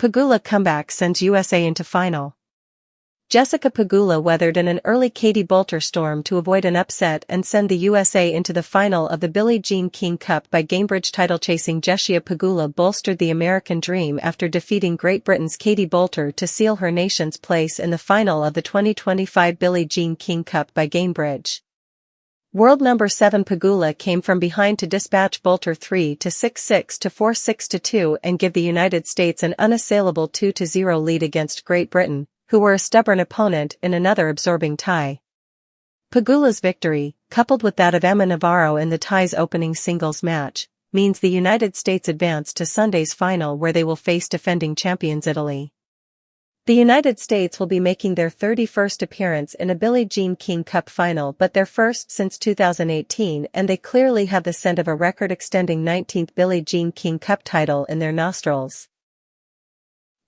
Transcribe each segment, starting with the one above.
Pegula comeback sends USA into final. Jesscia Pegula weathered an early Katie Boulter storm to avoid an upset and send the USA into the final of the Billie Jean King Cup by Gainbridge-Title-chasing Jesscia Pegula bolstered the American dream after defeating Great Britain's Katie Boulter to seal her nation's place in the final of the 2025 Billie Jean King Cup by Gainbridge. World number 7 Pegula came from behind to dispatch Boulter 3-6-6 to 4-6-2 and give the United States an unassailable 2-0 lead against Great Britain, who were a stubborn opponent in another absorbing tie. Pegula's victory, coupled with that of Emma Navarro in the tie's opening singles match, means the United States advance to Sunday's final where they will face defending champions Italy. The United States will be making their 31st appearance in a Billie Jean King Cup final but their first since 2018, and they clearly have the scent of a record-extending 19th Billie Jean King Cup title in their nostrils.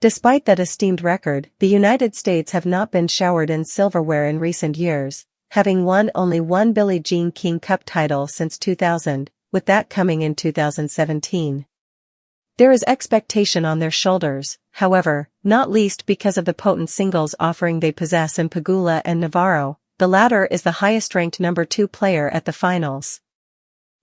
Despite that esteemed record, the United States have not been showered in silverware in recent years, having won only one Billie Jean King Cup title since 2000, with that coming in 2017. There is expectation on their shoulders, however, not least because of the potent singles offering they possess in Pegula and Navarro. The latter is the highest-ranked number 2 player at the finals.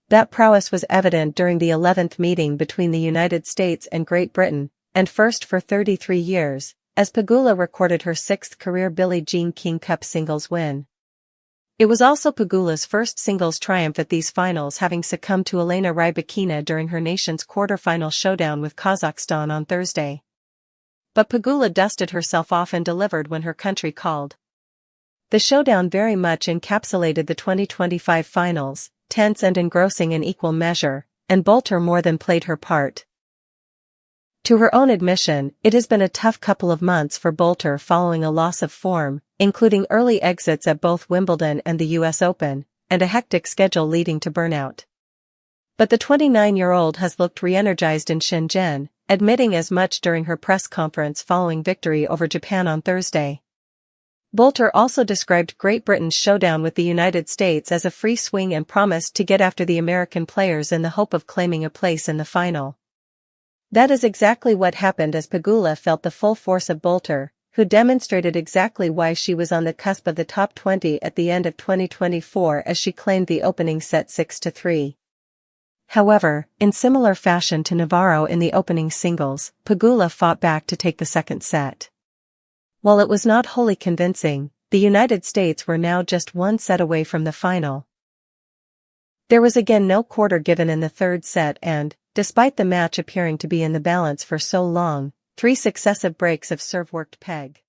That prowess was evident during the 11th meeting between the United States and Great Britain, and first for 33 years, as Pegula recorded her 6th career Billie Jean King Cup singles win. It was also Pegula's first singles triumph at these finals, having succumbed to Elena Rybakina during her nation's quarter-final showdown with Kazakhstan on Thursday. But Pegula dusted herself off and delivered when her country called. The showdown very much encapsulated the 2025 finals, tense and engrossing in equal measure, and Boulter more than played her part. To her own admission, it has been a tough couple of months for Boulter following a loss of form, including early exits at both Wimbledon and the US Open, and a hectic schedule leading to burnout. But the 29-year-old has looked re-energized in Shenzhen, admitting as much during her press conference following victory over Japan on Thursday. Boulter also described Great Britain's showdown with the United States as a free swing and promised to get after the American players in the hope of claiming a place in the final. That is exactly what happened as Pegula felt the full force of Boulter, who demonstrated exactly why she was on the cusp of the top 20 at the end of 2024 as she claimed the opening set 6-3. However, in similar fashion to Navarro in the opening singles, Pegula fought back to take the second set. While it was not wholly convincing, the United States were now just one set away from the final. There was again no quarter given in the third set and, despite the match appearing to be in the balance for so long, 3 successive breaks of serve worked peg.